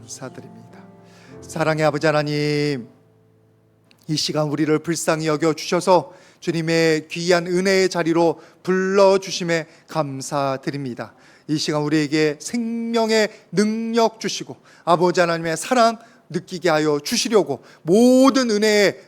감사드립니다. 사랑의 아버지 하나님, 이 시간 우리를 불쌍히 여겨주셔서 주님의 귀한 은혜의 자리로 불러주심에 감사드립니다. 이 시간 우리에게 생명의 능력 주시고 아버지 하나님의 사랑 느끼게 하여 주시려고 모든 은혜의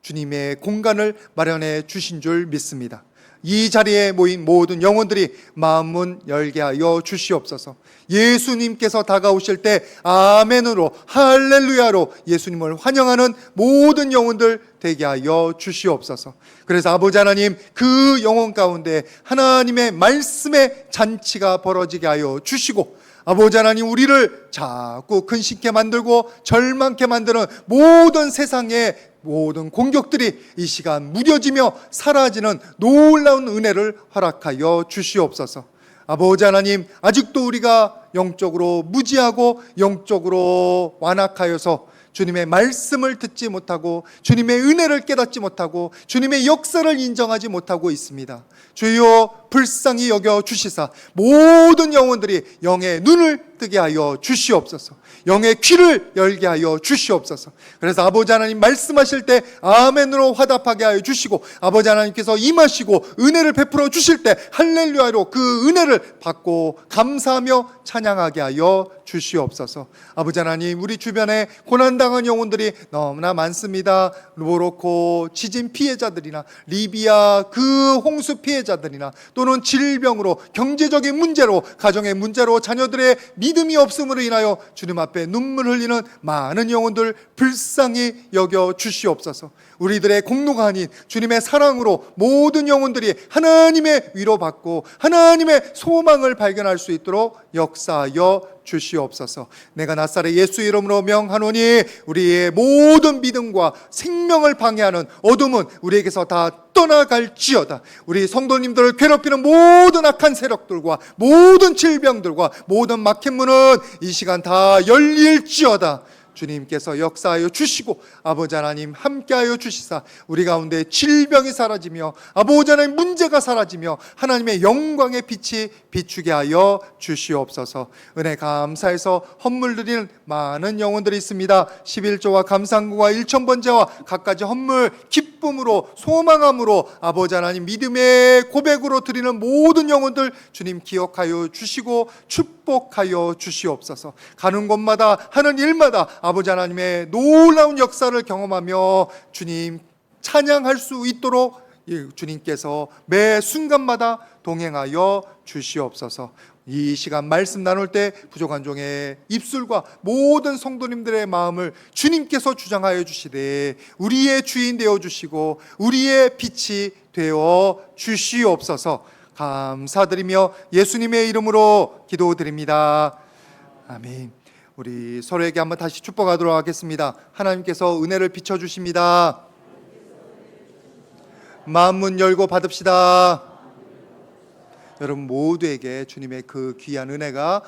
주님의 공간을 마련해 주신 줄 믿습니다. 이 자리에 모인 모든 영혼들이 마음문 열게 하여 주시옵소서. 예수님께서 다가오실 때 아멘으로 할렐루야로 예수님을 환영하는 모든 영혼들 되게 하여 주시옵소서. 그래서 아버지 하나님, 그 영혼 가운데 하나님의 말씀의 잔치가 벌어지게 하여 주시고 아버지 하나님, 우리를 자꾸 근심케 만들고 절망케 만드는 모든 세상의 모든 공격들이 이 시간 무뎌지며 사라지는 놀라운 은혜를 허락하여 주시옵소서. 아버지 하나님, 아직도 우리가 영적으로 무지하고 영적으로 완악하여서 주님의 말씀을 듣지 못하고 주님의 은혜를 깨닫지 못하고 주님의 역사를 인정하지 못하고 있습니다. 주여 불쌍히 여겨 주시사 모든 영혼들이 영의 눈을 뜨게 하여 주시옵소서. 영의 귀를 열게 하여 주시옵소서. 그래서 아버지 하나님 말씀하실 때 아멘으로 화답하게 하여 주시고 아버지 하나님께서 임하시고 은혜를 베풀어 주실 때 할렐루야로 그 은혜를 받고 감사하며 찬양하게 하여 주시옵소서. 아버지 하나님, 우리 주변에 고난당한 영혼들이 너무나 많습니다. 모로코 지진 피해자들이나 리비아 그 홍수 피해자들이나 또는 질병으로 경제적인 문제로 가정의 문제로 자녀들의 믿음이 없음으로 인하여 주님 앞에 눈물 흘리는 많은 영혼들 불쌍히 여겨 주시옵소서. 우리들의 공로가 아닌 주님의 사랑으로 모든 영혼들이 하나님의 위로받고 하나님의 소망을 발견할 수 있도록 역사하여 주시옵소서. 내가 나사렛 예수 이름으로 명하노니 우리의 모든 믿음과 생명을 방해하는 어둠은 우리에게서 다 떠나갈지어다. 우리 성도님들을 괴롭히는 모든 악한 세력들과 모든 질병들과 모든 막힌 문은 이 시간 다 열릴지어다. 주님께서 역사하여 주시고 아버지 하나님 함께하여 주시사 우리 가운데 질병이 사라지며 아버지 하나님 문제가 사라지며 하나님의 영광의 빛이 비추게 하여 주시옵소서. 은혜 감사해서 헌물 드리는 많은 영혼들이 있습니다. 11조와 감상구와 1,000번제와 갖가지 헌물 기쁨으로 소망함으로 아버지 하나님 믿음의 고백으로 드리는 모든 영혼들 주님 기억하여 주시고 축복하여 주시옵소서. 가는 곳마다 하는 일마다 아버지 하나님의 놀라운 역사를 경험하며 주님 찬양할 수 있도록 주님께서 매 순간마다 동행하여 주시옵소서. 이 시간 말씀 나눌 때 부족한 종의 입술과 모든 성도님들의 마음을 주님께서 주장하여 주시되 우리의 주인 되어 주시고 우리의 빛이 되어 주시옵소서. 감사드리며 예수님의 이름으로 기도드립니다. 아멘. 우리 서로에게 한번 다시 축복하도록 하겠습니다. 하나님께서 은혜를 비춰주십니다. 마음문 열고 받읍시다. 여러분 모두에게 주님의 그 귀한 은혜가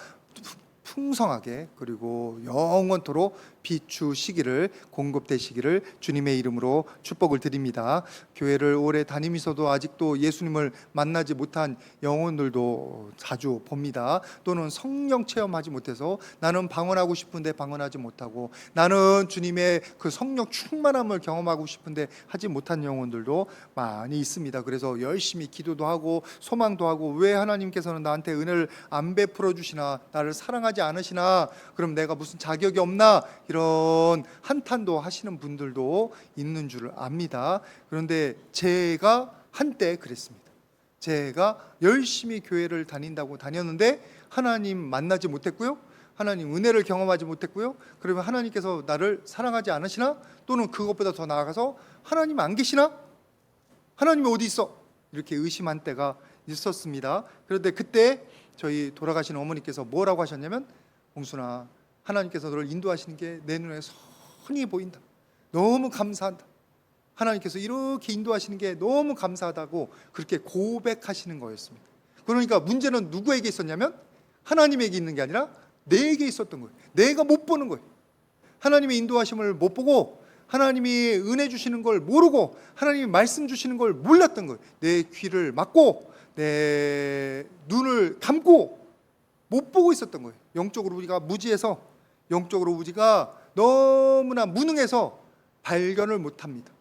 풍성하게 그리고 영원토록 비추시기를 공급되시기를 주님의 이름으로 축복을 드립니다. 교회를 오래 다니면서도 아직도 예수님을 만나지 못한 영혼들도 자주 봅니다. 또는 성령 체험하지 못해서 나는 방언하고 싶은데 방언하지 못하고 나는 주님의 그 성령 충만함을 경험하고 싶은데 하지 못한 영혼들도 많이 있습니다. 그래서 열심히 기도도 하고 소망도 하고 왜 하나님께서는 나한테 은혜를 안 베풀어 주시나, 나를 사랑하지 않으시나, 그럼 내가 무슨 자격이 없나, 이런 한탄도 하시는 분들도 있는 줄 압니다. 그런데 제가 한때 그랬습니다. 제가 열심히 교회를 다녔는데 하나님 만나지 못했고요, 하나님 은혜를 경험하지 못했고요, 그러면 하나님께서 나를 사랑하지 않으시나, 또는 그것보다 더 나아가서 하나님 안 계시나, 하나님이 어디 있어, 이렇게 의심한 때가 있었습니다. 그런데 그때 저희 돌아가신 어머니께서 뭐라고 하셨냐면, 봉순아, 하나님께서 너를 인도하시는 게 내 눈에 선히 보인다. 너무 감사한다. 하나님께서 이렇게 인도하시는 게 너무 감사하다고 그렇게 고백하시는 거였습니다. 그러니까 문제는 누구에게 있었냐면 하나님에게 있는 게 아니라 내게 있었던 거예요. 내가 못 보는 거예요. 하나님의 인도하심을 못 보고 하나님이 은혜 주시는 걸 모르고 하나님이 말씀 주시는 걸 몰랐던 거예요. 내 귀를 막고 내 눈을 감고 못 보고 있었던 거예요. 영적으로 우리가 무지해서 영적으로 우리가 너무나 무능해서 발견을 못합니다.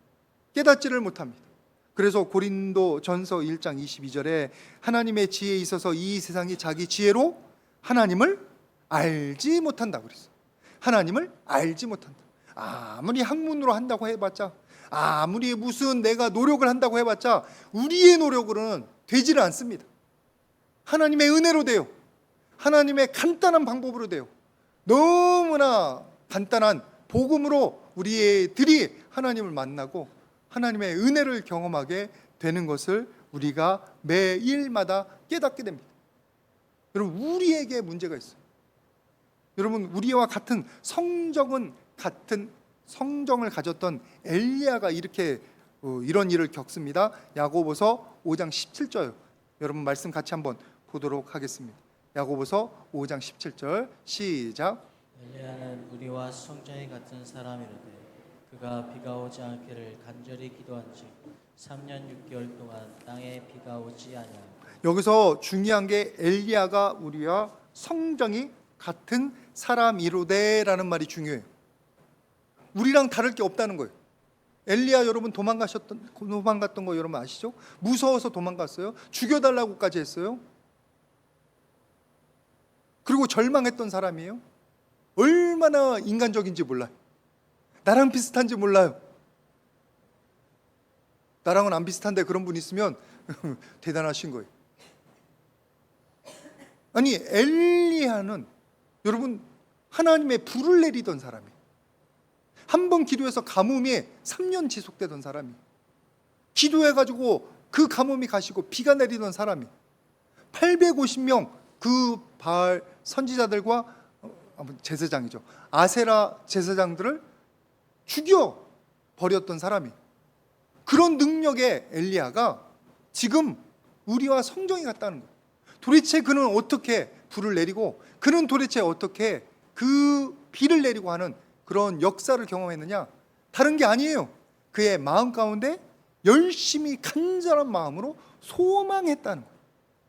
깨닫지를 못합니다. 그래서 고린도 전서 1장 22절에 하나님의 지혜에 있어서 이 세상이 자기 지혜로 하나님을 알지 못한다고 그랬어요. 하나님을 알지 못한다. 아무리 학문으로 한다고 해봤자, 아무리 무슨 내가 노력을 한다고 해봤자 우리의 노력으로는 되지를 않습니다. 하나님의 은혜로 돼요. 하나님의 간단한 방법으로 돼요. 너무나 간단한 복음으로 우리들이 하나님을 만나고 하나님의 은혜를 경험하게 되는 것을 우리가 매일마다 깨닫게 됩니다. 여러분, 우리에게 문제가 있어요. 여러분, 우리와 같은 성정을 가졌던 엘리야가 이렇게 이런 일을 겪습니다. 야고보서 5장 17절, 여러분 말씀 같이 한번 보도록 하겠습니다. 야고보서 5장 17절 시작. 엘리야는 우리와 성정이 같은 사람이로되 그가 비가 오지 않기를 간절히 기도한즉 3년 6개월 동안 땅에 비가 오지 아니하고. 여기서 중요한 게 엘리야가 우리와 성정이 같은 사람이로되라는 말이 중요해요. 우리랑 다를 게 없다는 거예요. 엘리야 여러분 도망갔던 거 여러분 아시죠? 무서워서 도망갔어요. 죽여달라고까지 했어요. 그리고 절망했던 사람이에요. 얼마나 인간적인지 몰라요. 나랑 비슷한지 몰라요. 나랑은 안 비슷한데 그런 분 있으면 대단하신 거예요. 아니, 엘리야는 여러분 하나님의 불을 내리던 사람이에요. 한 번 기도해서 가뭄이 3년 지속되던 사람이에요. 기도해가지고 그 가뭄이 가시고 비가 내리던 사람이에요. 850명 그 바알 선지자들과 제사장이죠. 아세라 제사장들을 죽여 버렸던 사람이, 그런 능력의 엘리야가 지금 우리와 성정이 같다는 거예요. 도대체 그는 어떻게 불을 내리고 그는 도대체 어떻게 그 비를 내리고 하는 그런 역사를 경험했느냐? 다른 게 아니에요. 그의 마음 가운데 열심히 간절한 마음으로 소망했다는 거예요.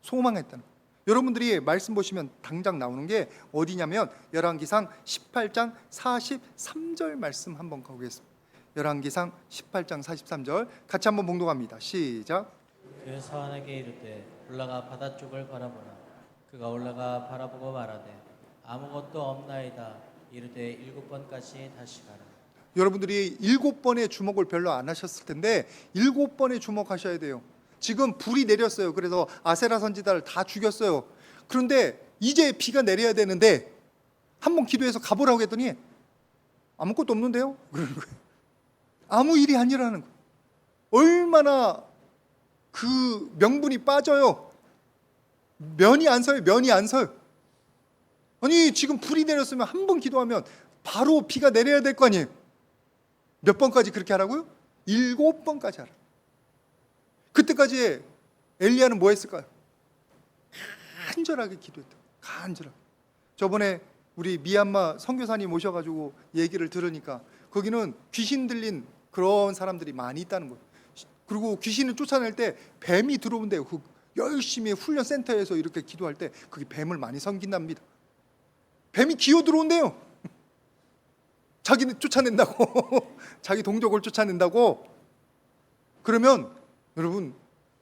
소망했다는 거예요. 여러분들이 말씀 보시면 당장 나오는 게 어디냐면 열왕기상 18장 43절 말씀 한번 보겠습니다. 열왕기상 18장 43절 같이 한번 봉독합니다. 시작. 그 사환에게 이르되 올라가 바다 쪽을 바라보라. 그가 올라가 바라보고 말하되 아무것도 없나이다. 이르되 7번까지 다시 가라. 여러분들이 7번의 주목을 별로 안 하셨을 텐데 7번의 주목하셔야 돼요. 지금 불이 내렸어요. 그래서 아세라 선지자를 다 죽였어요. 그런데 이제 비가 내려야 되는데 한번 기도해서 가보라고 했더니 아무것도 없는데요? 그러는 거예요. 아무 일이 아니라는 거예요. 얼마나 그 명분이 빠져요. 면이 안 서요. 면이 안 서요. 아니, 지금 불이 내렸으면 한 번 기도하면 바로 비가 내려야 될 거 아니에요. 몇 번까지 그렇게 하라고요? 7번까지 하라. 그때까지 엘리야는 뭐 했을까요? 간절하게 기도했다. 간절하게. 저번에 우리 미얀마 선교사님 오셔가지고 얘기를 들으니까 거기는 귀신 들린 그런 사람들이 많이 있다는 거예요. 그리고 귀신을 쫓아낼 때 뱀이 들어온대요. 그 열심히 훈련 센터에서 이렇게 기도할 때 그게 뱀을 많이 섬긴답니다. 뱀이 기어 들어온대요. 자기는 쫓아낸다고. 자기 동족을 쫓아낸다고. 그러면 여러분,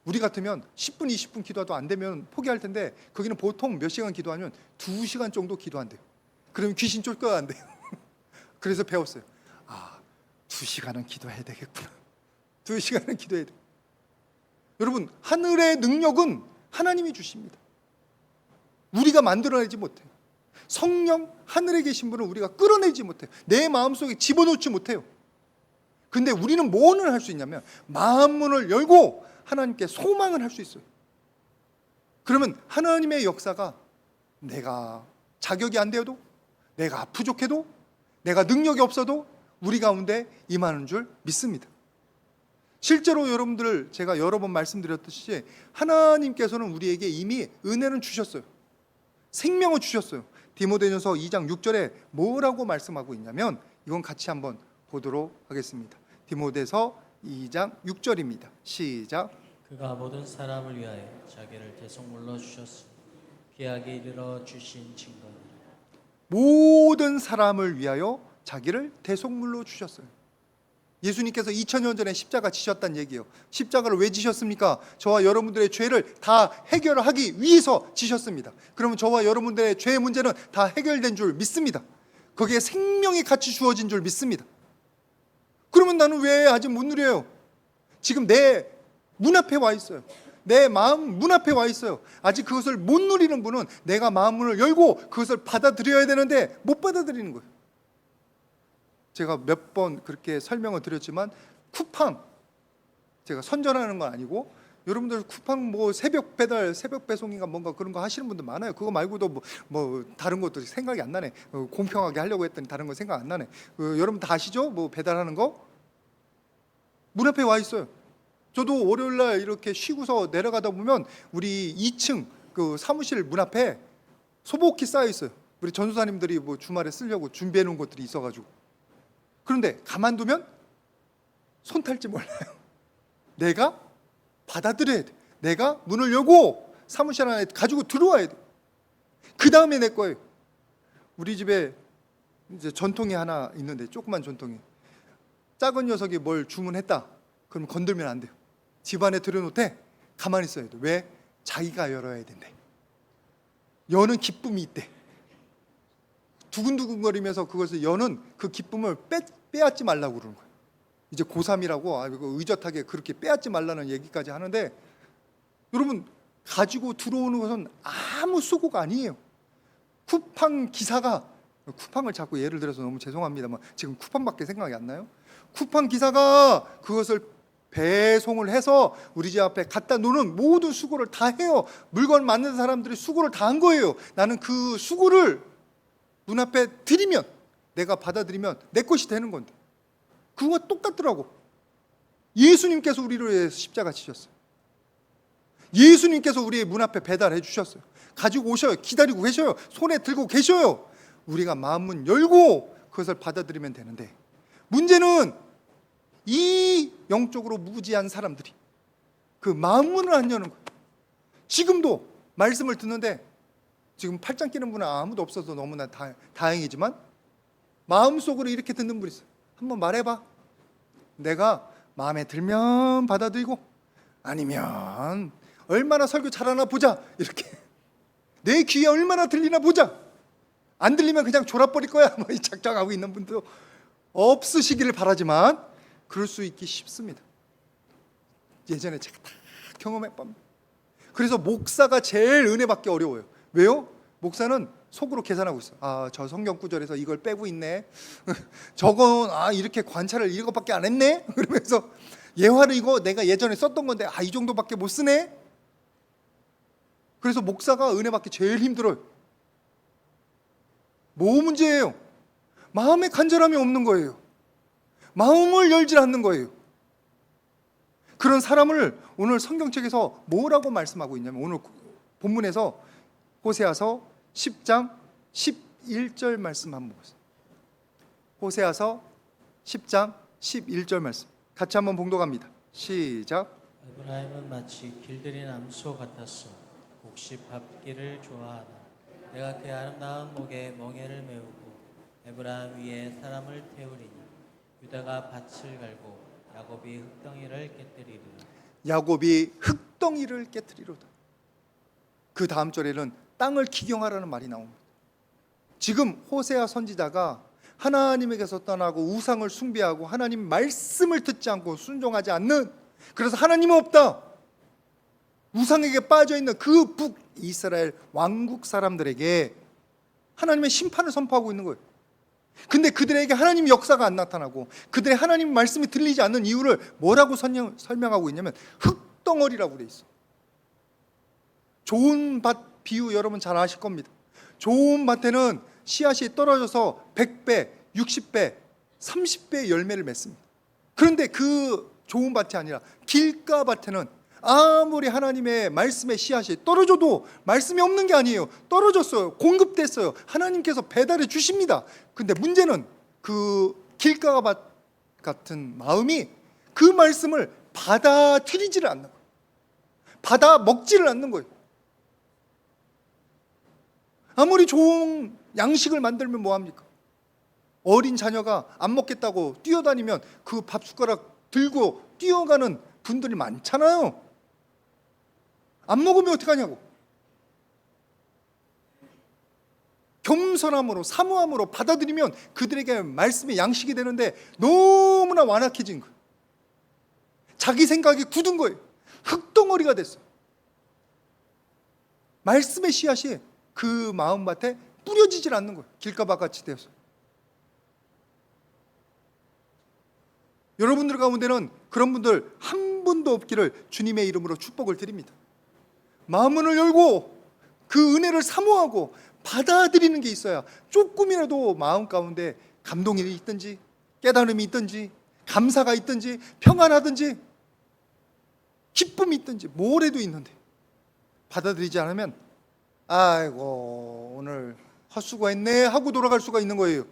우리 같으면 10분 20분 기도도 안 되면 포기할 텐데 거기는 보통 몇 시간 기도하면 2시간 정도 기도한대요. 그러면 귀신 쫓겨간대요. 그래서 배웠어요. 2시간은 기도해야 되겠구나. 2시간은 기도해야 돼. 여러분, 하늘의 능력은 하나님이 주십니다. 우리가 만들어내지 못해요. 성령, 하늘에 계신 분은 우리가 끌어내지 못해요. 내 마음속에 집어넣지 못해요. 근데 우리는 뭐를 할 수 있냐면 마음문을 열고 하나님께 소망을 할 수 있어요. 그러면 하나님의 역사가 내가 자격이 안 되어도, 내가 부족해도, 내가 능력이 없어도 우리 가운데 임하는 줄 믿습니다. 실제로 여러분들, 제가 여러 번 말씀드렸듯이 하나님께서는 우리에게 이미 은혜는 주셨어요. 생명을 주셨어요. 디모데전서 2장 6절에 뭐라고 말씀하고 있냐면 이건 같이 한번 보도록 하겠습니다. 디모데서 2장 6절입니다. 시작. 그가 모든 사람을 위하여 자기를 대속물로 주셨으니 귀하게 이르러 주신 증거니라. 모든 사람을 위하여 자기를 대속물로 주셨어요. 예수님께서 2000년 전에 십자가 지셨다는 얘기예요. 십자가를 왜 지셨습니까? 저와 여러분들의 죄를 다 해결하기 위해서 지셨습니다. 그러면 저와 여러분들의 죄의 문제는 다 해결된 줄 믿습니다. 거기에 생명이 같이 주어진 줄 믿습니다. 그러면 나는 왜 아직 못 누려요? 지금 내 문 앞에 와 있어요. 내 마음 문 앞에 와 있어요. 아직 그것을 못 누리는 분은 내가 마음문을 열고 그것을 받아들여야 되는데 못 받아들이는 거예요. 제가 몇 번 그렇게 설명을 드렸지만 쿠팡, 제가 선전하는 건 아니고 여러분들 쿠팡 뭐 새벽 배달, 새벽 배송인가 뭔가 그런 거 하시는 분들 많아요. 그거 말고도 뭐 다른 것도 생각이 안 나네. 공평하게 하려고 했더니 다른 거 생각 안 나네. 여러분 다 아시죠? 뭐 배달하는 거? 문 앞에 와 있어요. 저도 월요일 날 이렇게 쉬고서 내려가다 보면 우리 2층 그 사무실 문 앞에 소복히 쌓여 있어요. 우리 전도사님들이 뭐 주말에 쓰려고 준비해 놓은 것들이 있어가지고. 그런데 가만두면 손 탈지 몰라요. 내가 받아들여야 돼. 내가 문을 열고 사무실 안에 가지고 들어와야 돼. 그 다음에 내 거예요. 우리 집에 이제 전통이 하나 있는데, 조그만 전통이, 작은 녀석이 뭘 주문했다 그럼 건들면 안 돼요. 집안에 들여놓되 가만히 있어야 돼. 왜? 자기가 열어야 된대. 여는 기쁨이 있대. 두근두근거리면서 그것을 여는 그 기쁨을 빼앗지 말라고 그러는 거예요. 이제 고3이라고 의젓하게 그렇게 빼앗지 말라는 얘기까지 하는데, 여러분 가지고 들어오는 것은 아무 수고가 아니에요. 쿠팡 기사가, 쿠팡을 자꾸 예를 들어서 너무 죄송합니다만 지금 쿠팡밖에 생각이 안 나요. 쿠팡 기사가 그것을 배송을 해서 우리 집 앞에 갖다 놓는 모든 수고를 다 해요. 물건 만든 사람들이 수고를 다 한 거예요. 나는 그 수고를 문 앞에 드리면, 내가 받아들이면 내 것이 되는 건데, 그거와 똑같더라고. 예수님께서 우리를 위해서 십자가 지셨어요. 예수님께서 우리의 문 앞에 배달해 주셨어요. 가지고 오셔요. 기다리고 계셔요. 손에 들고 계셔요. 우리가 마음문 열고 그것을 받아들이면 되는데, 문제는 이 영적으로 무지한 사람들이 그 마음문을 안 여는 거예요. 지금도 말씀을 듣는데, 지금 팔짱 끼는 분은 아무도 없어서 너무나 다행이지만 마음속으로 이렇게 듣는 분이 있어요. 한번 말해봐. 내가 마음에 들면 받아들이고, 아니면 얼마나 설교 잘하나 보자, 이렇게 내 귀에 얼마나 들리나 보자, 안 들리면 그냥 졸아버릴 거야, 뭐 이 작정하고 있는 분도 없으시기를 바라지만 그럴 수 있기 쉽습니다. 예전에 제가 다 경험해봅니다. 그래서 목사가 제일 은혜 받기 어려워요. 왜요? 목사는 속으로 계산하고 있어. 아, 저 성경 구절에서 이걸 빼고 있네. 저건 이렇게 관찰을 이것밖에 안 했네. 그러면서 예화를 이거 내가 예전에 썼던 건데 이 정도밖에 못 쓰네. 그래서 목사가 은혜 받기 제일 힘들어요. 뭐 문제예요? 마음에 간절함이 없는 거예요. 마음을 열지 않는 거예요. 그런 사람을 오늘 성경책에서 뭐라고 말씀하고 있냐면, 오늘 본문에서 호세아서 10장 11절 말씀 한번 보세요. 호세아서 10장 11절 말씀 같이 한번 봉독합니다. 시작. 에브라임은 마치 길들인 암소 같았어. 곡식 밟기를 좋아하나. 내가 그 아름다운 목에 멍에를 메우고 에브라임 위에 사람을 태우리니 유다가 밭을 갈고 야곱이 흙덩이를 깨뜨리리라. 야곱이 흙덩이를 깨뜨리로다. 그 다음 절에는 땅을 기경하라는 말이 나옵니다. 지금 호세아 선지자가 하나님에게서 떠나고 우상을 숭배하고 하나님 말씀을 듣지 않고 순종하지 않는, 그래서 하나님은 없다, 우상에게 빠져있는 그 북이스라엘 왕국 사람들에게 하나님의 심판을 선포하고 있는 거예요. 근데 그들에게 하나님의 역사가 안 나타나고 그들의 하나님 말씀이 들리지 않는 이유를 뭐라고 설명하고 있냐면 흙덩어리라고 돼 있어. 좋은 밭 비유 여러분 잘 아실 겁니다. 좋은 밭에는 씨앗이 떨어져서 100배, 60배, 30배의 열매를 맺습니다. 그런데 그 좋은 밭이 아니라 길가 밭에는 아무리 하나님의 말씀의 씨앗이 떨어져도 말씀이 없는 게 아니에요. 떨어졌어요. 공급됐어요. 하나님께서 배달해 주십니다. 근데 문제는 그 길가 밭 같은 마음이 그 말씀을 받아들이지를 않는 거예요. 받아 먹지를 않는 거예요. 아무리 좋은 양식을 만들면 뭐합니까? 어린 자녀가 안 먹겠다고 뛰어다니면 그 밥 숟가락 들고 뛰어가는 분들이 많잖아요. 안 먹으면 어떡하냐고. 겸손함으로 사모함으로 받아들이면 그들에게 말씀의 양식이 되는데 너무나 완악해진 거예요. 자기 생각이 굳은 거예요. 흙덩어리가 됐어요. 말씀의 씨앗이 그 마음밭에 뿌려지질 않는 거예요. 길가밭같이 되어서. 여러분들 가운데는 그런 분들 한 분도 없기를 주님의 이름으로 축복을 드립니다. 마음문을 열고 그 은혜를 사모하고 받아들이는 게 있어야 조금이라도 마음 가운데 감동이 있든지 깨달음이 있든지 감사가 있든지 평안하든지 기쁨이 있든지 뭐래도 있는데 받아들이지 않으면 아이고 오늘 헛수고했네 하고 돌아갈 수가 있는 거예요.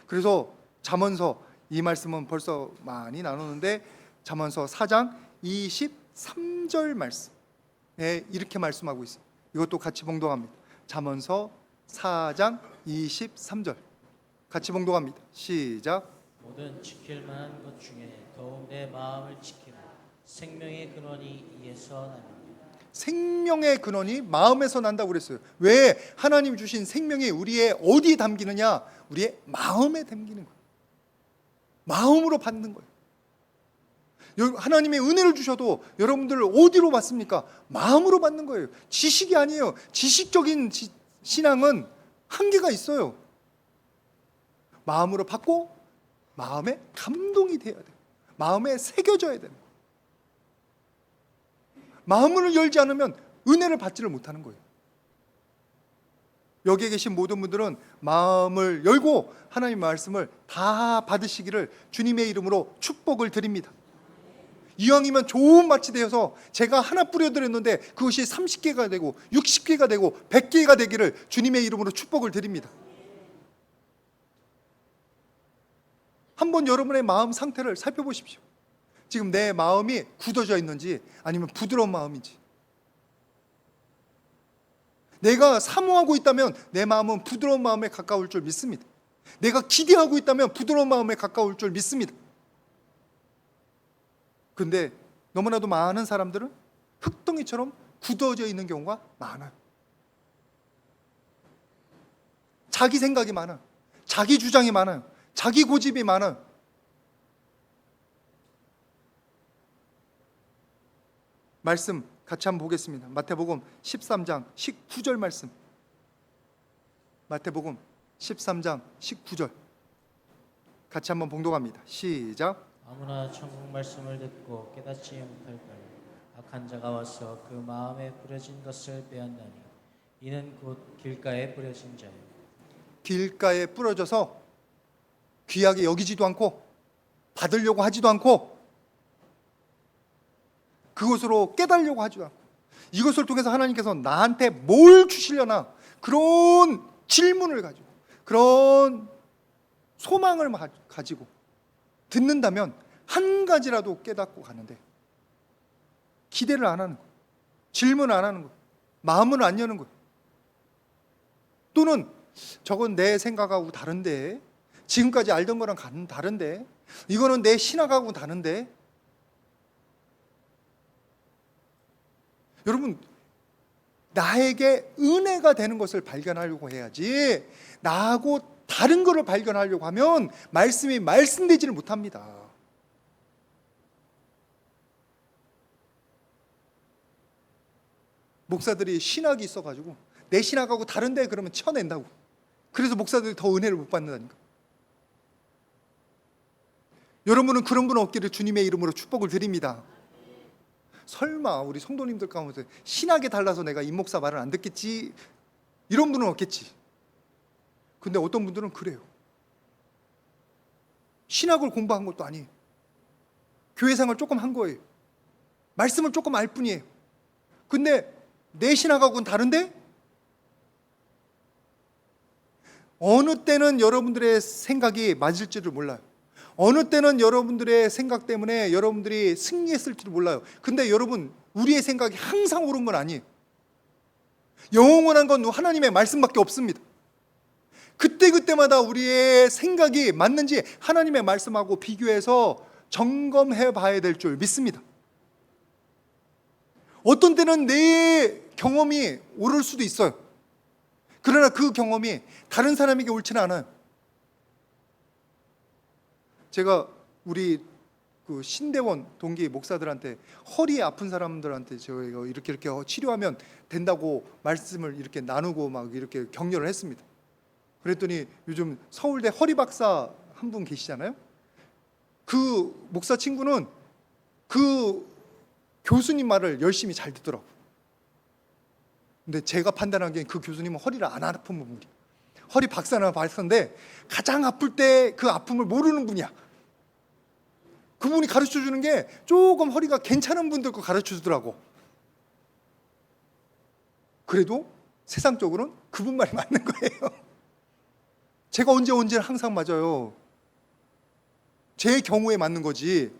그래서 잠언서, 이 말씀은 벌써 많이 나누는데 잠언서 4장 23절 말씀에 이렇게 말씀하고 있어요. 이것도 같이 봉독합니다. 잠언서 4장 23절 같이 봉독합니다. 시작. 모든 지킬 만한 것 중에 더욱 내 마음을 지키라. 생명의 근원이 이에서 나느니라. 생명의 근원이 마음에서 난다고 그랬어요. 왜? 하나님 주신 생명이 우리의 어디에 담기느냐? 우리의 마음에 담기는 거예요. 마음으로 받는 거예요. 하나님의 은혜를 주셔도 여러분들 어디로 받습니까? 마음으로 받는 거예요. 지식이 아니에요. 지식적인 신앙은 한계가 있어요. 마음으로 받고 마음에 감동이 돼야 돼요. 마음에 새겨져야 돼요. 마음을 열지 않으면 은혜를 받지를 못하는 거예요. 여기에 계신 모든 분들은 마음을 열고 하나님의 말씀을 다 받으시기를 주님의 이름으로 축복을 드립니다. 이왕이면 좋은 밭이 되어서 제가 하나 뿌려드렸는데 그것이 30개가 되고 60개가 되고 100개가 되기를 주님의 이름으로 축복을 드립니다. 한번 여러분의 마음 상태를 살펴보십시오. 지금 내 마음이 굳어져 있는지 아니면 부드러운 마음인지. 내가 사모하고 있다면 내 마음은 부드러운 마음에 가까울 줄 믿습니다. 내가 기대하고 있다면 부드러운 마음에 가까울 줄 믿습니다. 근데 너무나도 많은 사람들은 흙덩이처럼 굳어져 있는 경우가 많아요. 자기 생각이 많아요. 자기 주장이 많아요. 자기 고집이 많아요. 말씀 같이 한번 보겠습니다. 마태복음 13장 19절 말씀. 마태복음 13장 19절 같이 한번 봉독합니다. 시작. 아무나 천국 말씀을 듣고 깨닫지 못할 까요 악한 자가 와서 그 마음에 뿌려진 것을 빼앗나니 이는 곧 길가에 뿌려진 자예요. 길가에 뿌려져서 귀하게 여기지도 않고 받으려고 하지도 않고 그것으로 깨달으려고 하지도 않고 이것을 통해서 하나님께서 나한테 뭘 주시려나 그런 질문을 가지고 그런 소망을 가지고 듣는다면 한 가지라도 깨닫고 가는데 기대를 안 하는 거예요. 질문을 안 하는 거예요. 마음을 안 여는 거예요. 또는 저건 내 생각하고 다른데 지금까지 알던 거랑 다른데 이거는 내 신학하고 다른데 여러분 나에게 은혜가 되는 것을 발견하려고 해야지 나하고 다른 것을 발견하려고 하면 말씀이 말씀되지를 못합니다. 목사들이 신학이 있어가지고 내 신학하고 다른데 그러면 쳐낸다고. 그래서 목사들이 더 은혜를 못 받는다니까. 여러분은 그런 분 없기를 주님의 이름으로 축복을 드립니다. 설마 우리 성도님들 가운데 신학에 달라서 내가 임 목사 말을 안 듣겠지 이런 분은 없겠지. 근데 어떤 분들은 그래요. 신학을 공부한 것도 아니에요. 교회 생활 조금 한 거예요. 말씀을 조금 알 뿐이에요. 근데 내 신학하고는 다른데 어느 때는 여러분들의 생각이 맞을지를 몰라요. 어느 때는 여러분들의 생각 때문에 여러분들이 승리했을지도 몰라요. 근데 여러분 우리의 생각이 항상 옳은 건 아니에요. 영원한 건 하나님의 말씀밖에 없습니다. 그때그때마다 우리의 생각이 맞는지 하나님의 말씀하고 비교해서 점검해 봐야 될 줄 믿습니다. 어떤 때는 내 경험이 옳을 수도 있어요. 그러나 그 경험이 다른 사람에게 옳지는 않아요. 제가 우리 그 신대원 동기 목사들한테 허리 아픈 사람들한테 저희가 이렇게 치료하면 된다고 말씀을 이렇게 나누고 막 이렇게 격려를 했습니다. 그랬더니 요즘 서울대 허리 박사 한 분 계시잖아요. 그 목사 친구는 그 교수님 말을 열심히 잘 듣더라고요. 근데 제가 판단하기엔 그 교수님은 허리를 안 아픈 분이에요. 허리 박사나 박사인데 가장 아플 때 그 아픔을 모르는 분이야. 그분이 가르쳐 주는 게 조금 허리가 괜찮은 분들 거 가르쳐 주더라고. 그래도 세상적으로는 그분 말이 맞는 거예요. 제가 언제 항상 맞아요. 제 경우에 맞는 거지.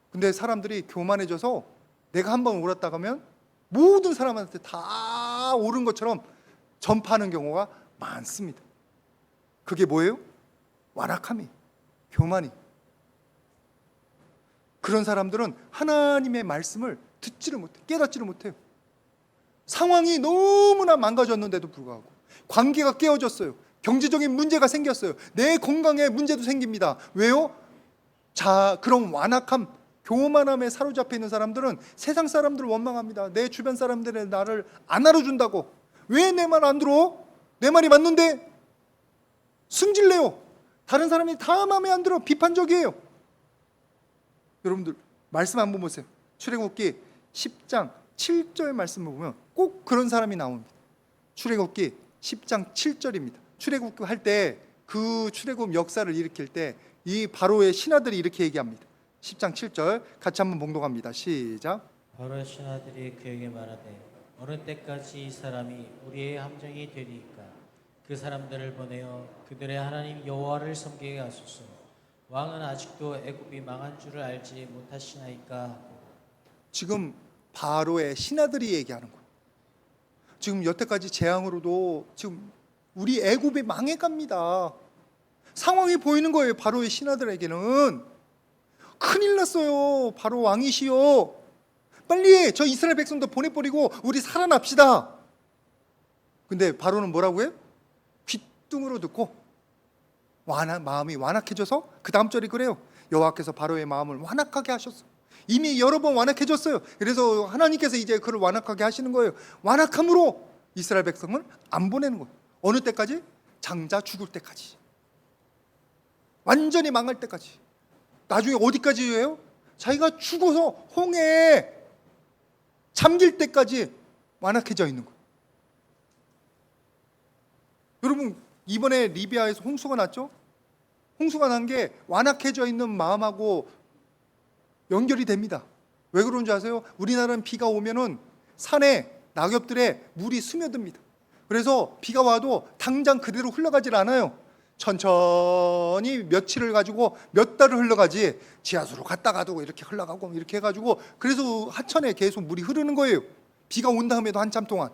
근데 사람들이 교만해져서 내가 한번 옳았다 가면 모든 사람한테 다 옳은 것처럼 전파하는 경우가 많습니다. 그게 뭐예요? 완악함이, 교만이. 그런 사람들은 하나님의 말씀을 듣지를 못해, 깨닫지를 못해요. 상황이 너무나 망가졌는데도 불구하고, 관계가 깨어졌어요. 경제적인 문제가 생겼어요. 내 건강에 문제도 생깁니다. 왜요? 자, 그런 완악함, 교만함에 사로잡혀 있는 사람들은 세상 사람들을 원망합니다. 내 주변 사람들이 나를 안 알아준다고. 왜 내 말 안 들어? 내 말이 맞는데? 승질내요. 다른 사람이 다 마음에 안 들어. 비판적이에요. 여러분들 말씀 한번 보세요. 출애굽기 10장 7절 말씀을 보면 꼭 그런 사람이 나옵니다. 출애굽기 10장 7절입니다. 출애굽 할 때 그 출애굽 역사를 일으킬 때 이 바로의 신하들이 이렇게 얘기합니다. 10장 7절 같이 한번 봉독합니다. 시작. 바로의 신하들이 그에게 말하되 어느 때까지 이 사람이 우리의 함정이 되리이까. 그 사람들을 보내어 그들의 하나님 여호와를 섬기게 하소서. 왕은 아직도 애굽이 망한 줄을 알지 못하시나이까. 지금 바로의 신하들이 얘기하는 거예요. 지금 여태까지 재앙으로도 지금 우리 애굽이 망해갑니다. 상황이 보이는 거예요. 바로의 신하들에게는 큰일 났어요. 바로 왕이시여, 빨리 저 이스라엘 백성들 보내버리고 우리 살아납시다. 근데 바로는 뭐라고 해요? 귓등으로 듣고 마음이 완악해져서 그 다음 절이 그래요. 여호와께서 바로의 마음을 완악하게 하셨어. 이미 여러 번 완악해졌어요. 그래서 하나님께서 이제 그를 완악하게 하시는 거예요. 완악함으로 이스라엘 백성을 안 보내는 거예요. 어느 때까지? 장자 죽을 때까지, 완전히 망할 때까지. 나중에 어디까지 해요? 자기가 죽어서 홍해에 잠길 때까지 완악해져 있는 거예요. 여러분 이번에 리비아에서 홍수가 났죠? 홍수가 난 게 완악해져 있는 마음하고 연결이 됩니다. 왜 그런 줄 아세요? 우리나라는 비가 오면은 산에 낙엽들에 물이 스며듭니다. 그래서 비가 와도 당장 그대로 흘러가질 않아요. 천천히 며칠을 가지고 몇 달을 흘러가지, 지하수로 갔다가도 이렇게 흘러가고 이렇게 해가지고, 그래서 하천에 계속 물이 흐르는 거예요. 비가 온 다음에도 한참 동안.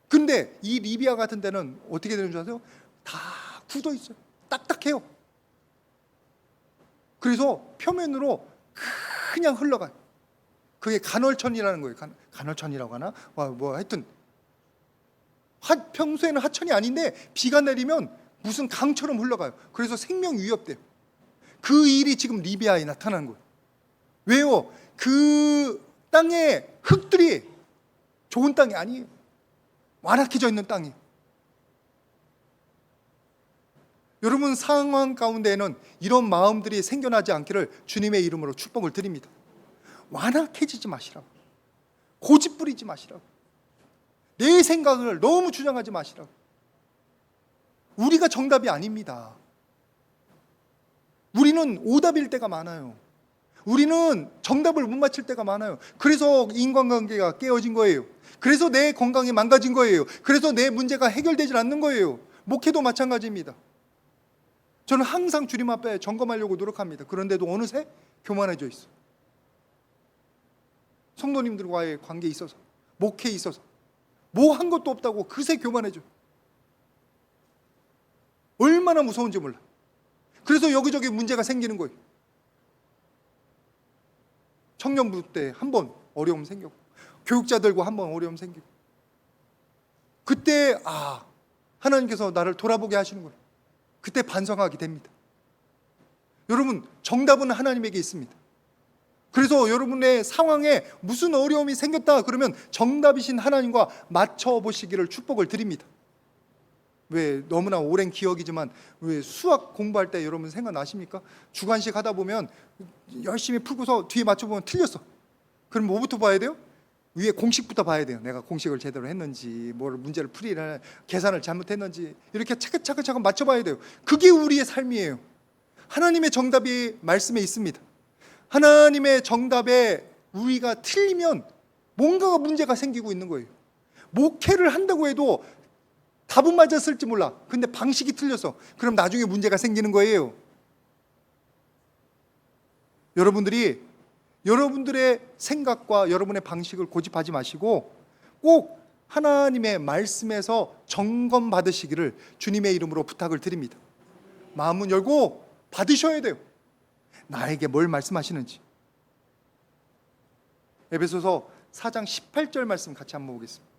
근데 이 리비아 같은 데는 어떻게 되는 줄 아세요? 다 굳어 있어요. 딱딱해요. 그래서 표면으로 그냥 흘러가요. 그게 간헐천이라는 거예요. 간헐천이라고 하나? 하여튼 평소에는 하천이 아닌데 비가 내리면 무슨 강처럼 흘러가요. 그래서 생명 위협돼요. 그 일이 지금 리비아에 나타나는 거예요. 왜요? 그 땅의 흙들이 좋은 땅이 아니에요. 완악해져 있는 땅이에요. 여러분 상황 가운데에는 이런 마음들이 생겨나지 않기를 주님의 이름으로 축복을 드립니다. 완악해지지 마시라고. 고집 부리지 마시라고. 내 생각을 너무 주장하지 마시라고. 우리가 정답이 아닙니다. 우리는 오답일 때가 많아요. 우리는 정답을 못 맞힐 때가 많아요. 그래서 인간관계가 깨어진 거예요. 그래서 내 건강이 망가진 거예요. 그래서 내 문제가 해결되질 않는 거예요. 목회도 마찬가지입니다. 저는 항상 주님 앞에 점검하려고 노력합니다. 그런데도 어느새 교만해져 있어요. 성도님들과의 관계에 있어서, 목회에 있어서 뭐 한 것도 없다고 그새 교만해져. 얼마나 무서운지 몰라. 그래서 여기저기 문제가 생기는 거예요. 청년부 때 한 번 어려움 생겼고, 교육자들과 한 번 어려움 생기고, 그때 하나님께서 나를 돌아보게 하시는 거예요. 그때 반성하게 됩니다. 여러분, 정답은 하나님에게 있습니다. 그래서 여러분의 상황에 무슨 어려움이 생겼다 그러면 정답이신 하나님과 맞춰보시기를 축복을 드립니다. 왜 너무나 오랜 기억이지만 왜 수학 공부할 때 여러분 생각나십니까? 주관식 하다 보면 열심히 풀고서 뒤에 맞춰보면 틀렸어. 그럼 뭐부터 봐야 돼요? 위에 공식부터 봐야 돼요. 내가 공식을 제대로 했는지, 뭘 문제를 풀이를 계산을 잘못했는지 이렇게 차근차근 맞춰봐야 돼요. 그게 우리의 삶이에요. 하나님의 정답이 말씀에 있습니다. 하나님의 정답에 우리가 틀리면 뭔가가 문제가 생기고 있는 거예요. 목회를 한다고 해도 답은 맞았을지 몰라. 근데 방식이 틀렸어. 그럼 나중에 문제가 생기는 거예요. 여러분들의 생각과 여러분의 방식을 고집하지 마시고 꼭 하나님의 말씀에서 점검 받으시기를 주님의 이름으로 부탁을 드립니다. 마음은 열고 받으셔야 돼요. 나에게 뭘 말씀하시는지. 에베소서 4장 18절 말씀 같이 한번 보겠습니다.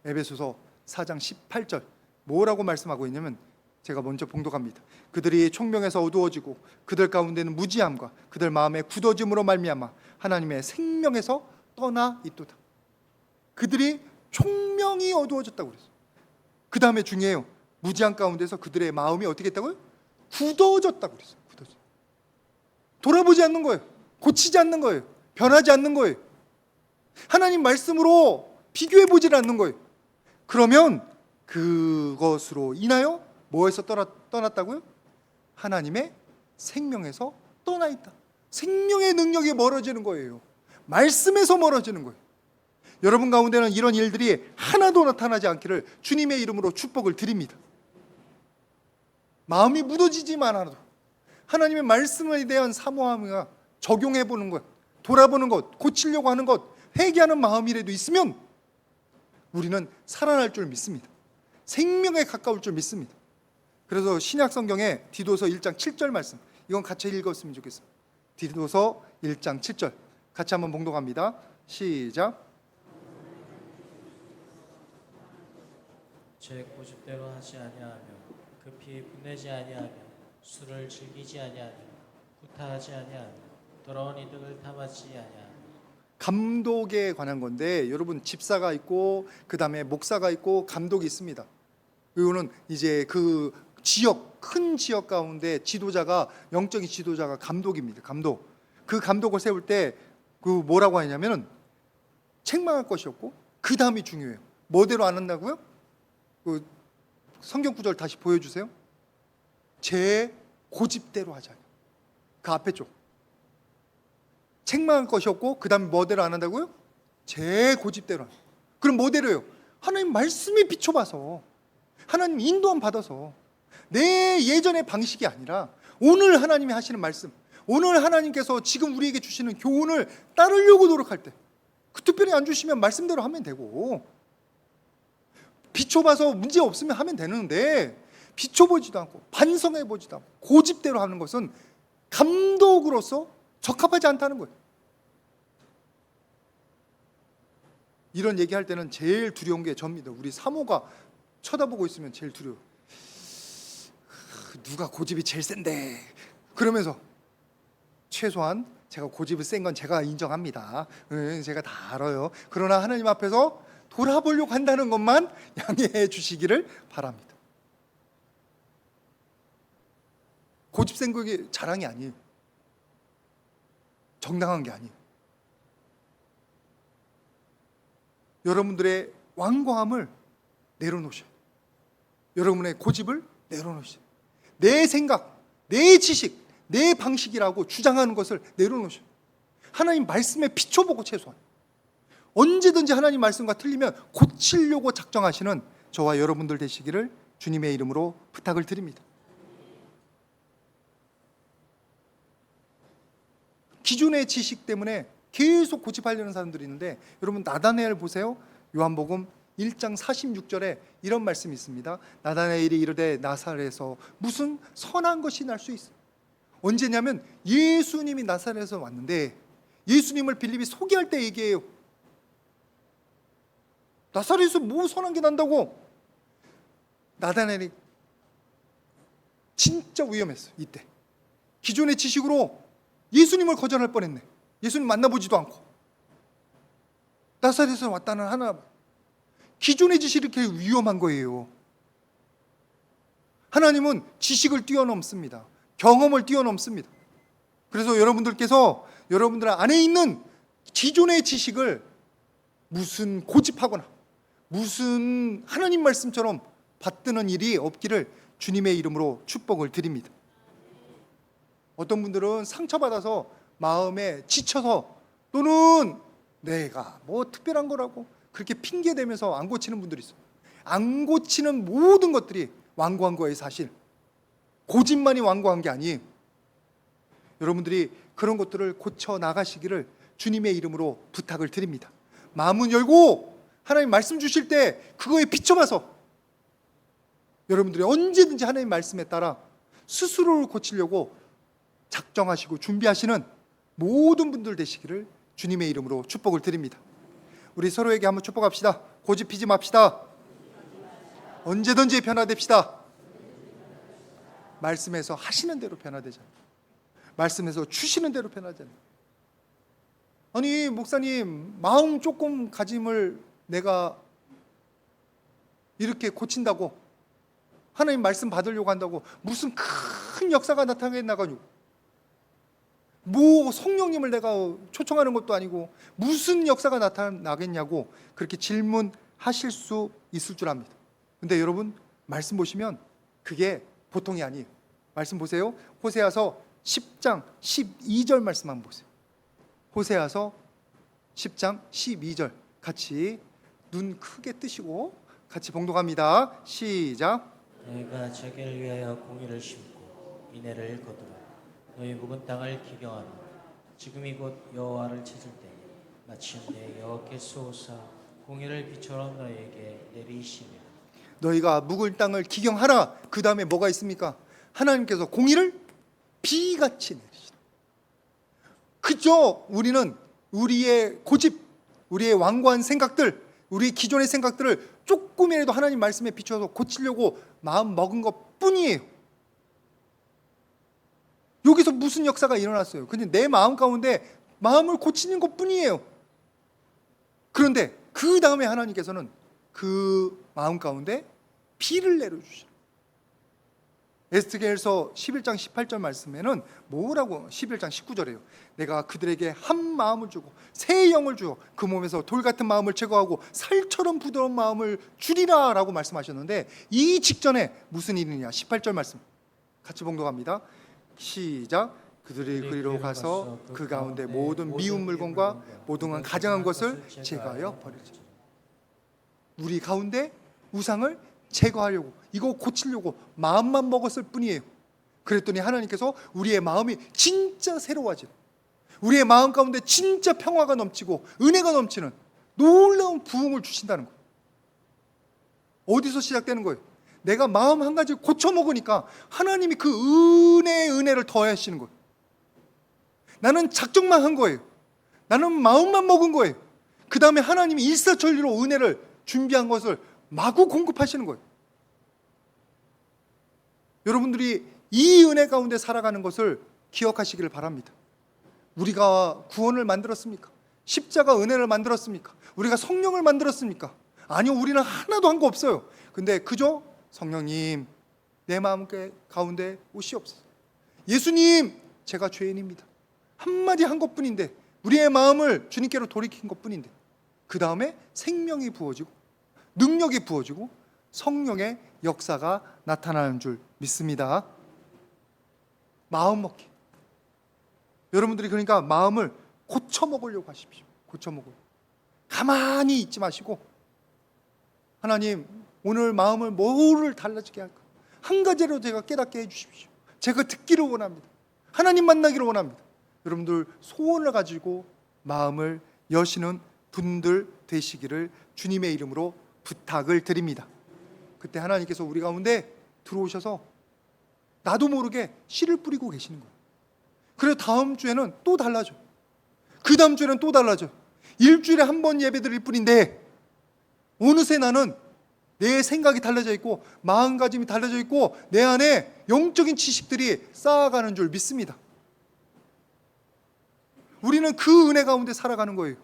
에베소서 4장 18절 뭐라고 말씀하고 있냐면, 제가 먼저 봉독합니다. 그들이 총명에서 어두워지고 그들 가운데는 무지함과 그들 마음의 굳어짐으로 말미암아 하나님의 생명에서 떠나 있도다. 그들이 총명이 어두워졌다고 그랬어요. 그 다음에 중요해요. 무지함 가운데서 그들의 마음이 어떻게 했다고요? 굳어졌다고 그랬어요. 굳어져. 돌아보지 않는 거예요. 고치지 않는 거예요. 변하지 않는 거예요. 하나님 말씀으로 비교해 보질 않는 거예요. 그러면 그것으로 인하여 뭐에서 떠났다고요? 하나님의 생명에서 떠나 있다. 생명의 능력이 멀어지는 거예요. 말씀에서 멀어지는 거예요. 여러분 가운데는 이런 일들이 하나도 나타나지 않기를 주님의 이름으로 축복을 드립니다. 마음이 무너지지만 않아도 하나님의 말씀에 대한 사모함과 적용해 보는 것, 돌아보는 것, 고치려고 하는 것, 회개하는 마음이라도 있으면 우리는 살아날 줄 믿습니다. 생명에 가까울 줄 믿습니다. 그래서 신약 성경에 디도서 1장 7절 말씀, 이건 같이 읽었으면 좋겠습니다. 디도서 1장 7절 같이 한번 봉독합니다. 시작. 제 고집대로 하지 아니하며 급히 분내지 아니하며 술을 즐기지 아니하며 구타하지 아니하며 더러운 이득을 탐하지 아니하며. 감독에 관한 건데, 여러분 집사가 있고 그 다음에 목사가 있고 감독이 있습니다. 이거는 이제 그 지역, 큰 지역 가운데 지도자가, 영적인 지도자가 감독입니다. 감독. 그 감독을 세울 때 그 뭐라고 하냐면은 책망할 것이 없고 그 다음이 중요해요. 뭐대로 안 한다고요? 그 성경 구절 다시 보여주세요. 제 고집대로 하자. 그 앞에 쪽. 책망할 것이 없고 그 다음에 뭐대로 안 한다고요? 제 고집대로. 그럼 뭐대로요? 하나님 말씀에 비춰봐서, 하나님 인도함 받아서, 내 예전의 방식이 아니라 오늘 하나님이 하시는 말씀, 오늘 하나님께서 지금 우리에게 주시는 교훈을 따르려고 노력할 때, 그 특별히 안 주시면 말씀대로 하면 되고, 비춰봐서 문제 없으면 하면 되는데 비춰보지도 않고 반성해보지도 않고 고집대로 하는 것은 감독으로서 적합하지 않다는 거예요. 이런 얘기할 때는 제일 두려운 게 접니다. 우리 사모가 쳐다보고 있으면 제일 두려워요. 누가 고집이 제일 센데, 그러면서 최소한 제가 고집이 센 건 제가 인정합니다. 제가 다 알아요. 그러나 하나님 앞에서 돌아보려고 한다는 것만 양해해 주시기를 바랍니다. 고집 센 게 자랑이 아니에요. 정당한 게 아니에요. 여러분들의 완고함을 내려놓으셔야 돼요. 여러분의 고집을 내려놓으셔야 돼요. 내 생각, 내 지식, 내 방식이라고 주장하는 것을 내려놓으셔야 돼요. 하나님 말씀에 비춰보고, 최소한 언제든지 하나님 말씀과 틀리면 고치려고 작정하시는 저와 여러분들 되시기를 주님의 이름으로 부탁을 드립니다. 기존의 지식 때문에 계속 고집하려는 사람들이 있는데, 여러분 나다나엘 보세요. 요한복음 1장 46절에 이런 말씀이 있습니다. 나다나엘이 이르되 나사렛에서 무슨 선한 것이 날 수 있어. 언제냐면 예수님이 나사렛에서 왔는데 예수님을 빌립이 소개할 때 얘기해요. 나사렛에서 뭐 선한 게 난다고. 나다나엘이 진짜 위험했어요. 이때 기존의 지식으로 예수님을 거절할 뻔했네. 예수님 만나보지도 않고 나사렛에서 왔다는 하나. 기존의 지식이 이렇게 위험한 거예요. 하나님은 지식을 뛰어넘습니다. 경험을 뛰어넘습니다. 그래서 여러분들께서 여러분들 안에 있는 기존의 지식을 무슨 고집하거나 무슨 하나님 말씀처럼 받드는 일이 없기를 주님의 이름으로 축복을 드립니다. 어떤 분들은 상처받아서 마음에 지쳐서 또는 내가 뭐 특별한 거라고 그렇게 핑계대면서 안 고치는 분들이 있어요. 안 고치는 모든 것들이 완고한 거예요. 사실 고집만이 완고한 게 아니에요. 여러분들이 그런 것들을 고쳐 나가시기를 주님의 이름으로 부탁을 드립니다. 마음은 열고 하나님 말씀 주실 때 그거에 비춰봐서 여러분들이 언제든지 하나님 말씀에 따라 스스로를 고치려고 작정하시고 준비하시는 모든 분들 되시기를 주님의 이름으로 축복을 드립니다. 우리 서로에게 한번 축복합시다. 고집 피지 맙시다. 언제든지 변화됩시다. 말씀에서 하시는 대로 변화되잖아요. 말씀에서 주시는 대로 변화되잖아요. 아니 목사님 마음 조금 가짐을 내가 이렇게 고친다고 하나님 말씀 받으려고 한다고 무슨 큰 역사가 나타나겠나가지고 뭐 성령님을 내가 초청하는 것도 아니고 무슨 역사가 나타나겠냐고 그렇게 질문하실 수 있을 줄 압니다. 근데 여러분 말씀 보시면 그게 보통이 아니에요. 말씀 보세요. 호세아서 10장 12절 말씀 한번 보세요. 호세아서 10장 12절 같이 눈 크게 뜨시고 같이 봉독합니다. 시작. 너희가 자기를 위하여 공의를 심고 인애를 거두라. 너희 묵은 땅을 기경하라. 지금이 곧 여호와를 찾을 때에 마침내 여호와께서 오사 공의를 비처럼 너희에게 내리시며. 너희가 묵을 땅을 기경하라. 그 다음에 뭐가 있습니까? 하나님께서 공의를 비같이 내리시라. 그저 우리는 우리의 고집, 우리의 완고한 생각들, 우리 기존의 생각들을 조금이라도 하나님 말씀에 비춰서 고치려고 마음 먹은 것 뿐이에요. 여기서 무슨 역사가 일어났어요? 근데 내 마음 가운데 마음을 고치는 것 뿐이에요. 그런데 그 다음에 하나님께서는 그 마음 가운데 비를 내려주시라. 에스겔서 11장 18절 말씀에는 뭐라고 11장 19절이에요. 내가 그들에게 한 마음을 주고 새 영을 주어 그 몸에서 돌 같은 마음을 제거하고 살처럼 부드러운 마음을 주리라 라고 말씀하셨는데 이 직전에 무슨 일이냐 18절 말씀 같이 봉독합니다. 시작. 그들이 그리로 가서 그 가운데 모든 미운 물건과 모든 가증한 것을 제거하여 버리자. 우리 가운데 우상을 제거하려고 이거 고치려고 마음만 먹었을 뿐이에요. 그랬더니 하나님께서 우리의 마음이 진짜 새로워지는, 우리의 마음 가운데 진짜 평화가 넘치고 은혜가 넘치는 놀라운 부흥을 주신다는 거예요. 어디서 시작되는 거예요? 내가 마음 한 가지 고쳐 먹으니까 하나님이 그 은혜를 더하시는 거예요. 나는 작정만 한 거예요. 나는 마음만 먹은 거예요. 그 다음에 하나님이 일사천리로 은혜를 준비한 것을 마구 공급하시는 거예요. 여러분들이 이 은혜 가운데 살아가는 것을 기억하시기를 바랍니다. 우리가 구원을 만들었습니까? 십자가 은혜를 만들었습니까? 우리가 성령을 만들었습니까? 아니요, 우리는 하나도 한 거 없어요. 근데 그저 성령님 내 마음 가운데 오시옵소서. 예수님 제가 죄인입니다. 한마디 한 것뿐인데 우리의 마음을 주님께로 돌이킨 것뿐인데 그 다음에 생명이 부어지고 능력이 부어지고 성령의 역사가 나타나는 줄 믿습니다. 마음 먹기. 여러분들이 그러니까 마음을 고쳐 먹으려고 하십시오. 고쳐 먹으려고. 가만히 있지 마시고 하나님 오늘 마음을 뭐를 달라지게 할까? 한 가지로 제가 깨닫게 해주십시오. 제가 듣기를 원합니다. 하나님 만나기를 원합니다. 여러분들 소원을 가지고 마음을 여시는 분들 되시기를 주님의 이름으로 부탁을 드립니다. 그때 하나님께서 우리 가운데 들어오셔서 나도 모르게 씨를 뿌리고 계시는 거예요. 그래서 다음 주에는 또 달라져. 그 다음 주에는 또 달라져. 일주일에 한 번 예배 드릴 뿐인데 어느새 나는 내 생각이 달라져 있고 마음가짐이 달라져 있고 내 안에 영적인 지식들이 쌓아가는 줄 믿습니다. 우리는 그 은혜 가운데 살아가는 거예요.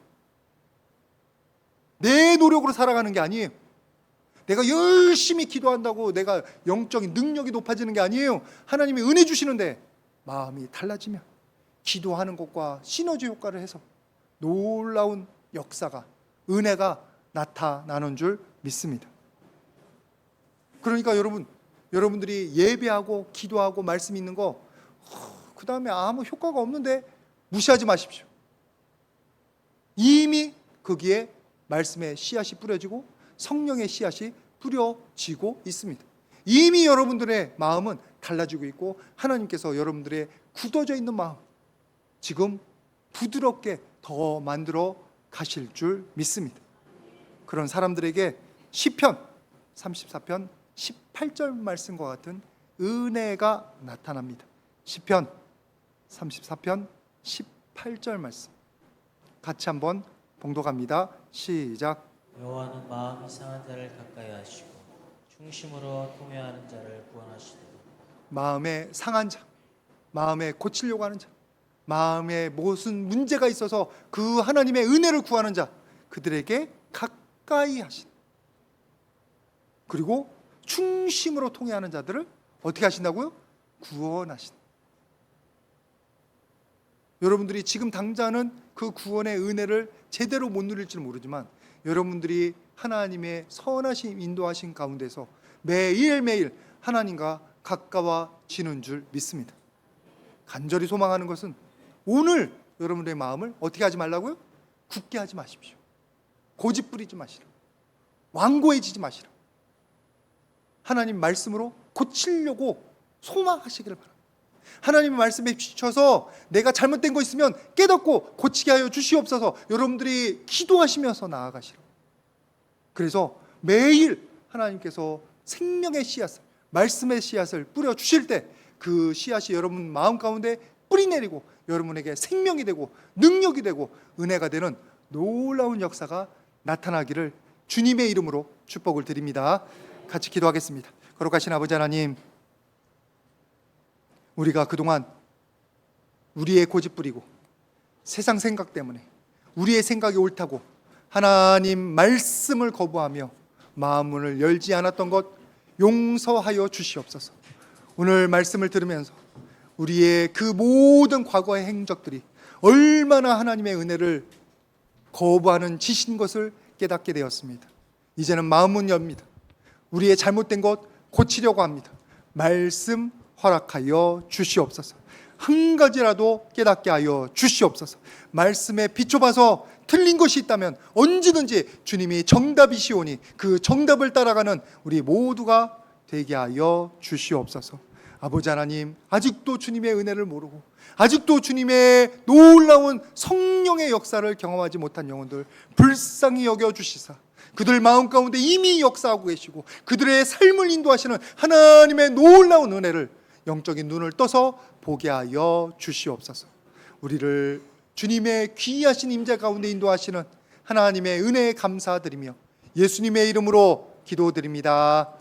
내 노력으로 살아가는 게 아니에요. 내가 열심히 기도한다고 내가 영적인 능력이 높아지는 게 아니에요. 하나님이 은혜 주시는데 마음이 달라지면 기도하는 것과 시너지 효과를 해서 놀라운 역사가, 은혜가 나타나는 줄 믿습니다. 그러니까 여러분들이 예배하고 기도하고 말씀 있는 거 그 다음에 아무 효과가 없는데 무시하지 마십시오. 이미 거기에 말씀의 씨앗이 뿌려지고 성령의 씨앗이 뿌려지고 있습니다. 이미 여러분들의 마음은 달라지고 있고 하나님께서 여러분들의 굳어져 있는 마음 지금 부드럽게 더 만들어 가실 줄 믿습니다. 그런 사람들에게 시편 34편 18절 말씀과 같은 은혜가 나타납니다. 시편 34편 18절 말씀 같이 한번 봉독합니다. 시작. 여호와는 마음이 상한 자를 가까이 하시고 중심으로 통회하는 자를 구원하시도다. 마음에 상한 자, 마음에 고치려고 하는 자, 마음에 무슨 문제가 있어서 그 하나님의 은혜를 구하는 자, 그들에게 가까이 하신, 그리고 중심으로 통회하는 자들을 어떻게 하신다고요? 구원하신. 여러분들이 지금 당장은 그 구원의 은혜를 제대로 못 누릴지는 모르지만 여러분들이 하나님의 선하심 인도하신 가운데서 매일매일 하나님과 가까워지는 줄 믿습니다. 간절히 소망하는 것은 오늘 여러분들의 마음을 어떻게 하지 말라고요? 굳게 하지 마십시오. 고집 부리지 마시라. 완고해지지 마시라. 하나님 말씀으로 고치려고 소망하시기를 바랍니다. 하나님의 말씀에 비춰서 내가 잘못된 거 있으면 깨닫고 고치게 하여 주시옵소서. 여러분들이 기도하시면서 나아가시라. 그래서 매일 하나님께서 생명의 씨앗을, 말씀의 씨앗을 뿌려 주실 때 그 씨앗이 여러분 마음 가운데 뿌리 내리고 여러분에게 생명이 되고 능력이 되고 은혜가 되는 놀라운 역사가 나타나기를 주님의 이름으로 축복을 드립니다. 같이 기도하겠습니다. 거룩하신 아버지 하나님, 우리가 그동안 우리의 고집 부리고 세상 생각 때문에 우리의 생각이 옳다고 하나님 말씀을 거부하며 마음문을 열지 않았던 것 용서하여 주시옵소서. 오늘 말씀을 들으면서 우리의 그 모든 과거의 행적들이 얼마나 하나님의 은혜를 거부하는 짓인 것을 깨닫게 되었습니다. 이제는 마음문 엽니다. 우리의 잘못된 것 고치려고 합니다. 말씀 허락하여 주시옵소서. 한 가지라도 깨닫게 하여 주시옵소서. 말씀에 비춰봐서 틀린 것이 있다면 언제든지 주님이 정답이시오니 그 정답을 따라가는 우리 모두가 되게 하여 주시옵소서. 아버지 하나님, 아직도 주님의 은혜를 모르고 아직도 주님의 놀라운 성령의 역사를 경험하지 못한 영혼들 불쌍히 여겨주시사 그들 마음 가운데 이미 역사하고 계시고 그들의 삶을 인도하시는 하나님의 놀라운 은혜를 영적인 눈을 떠서 보게 하여 주시옵소서. 우리를 주님의 귀하신 임재 가운데 인도하시는 하나님의 은혜에 감사드리며 예수님의 이름으로 기도드립니다.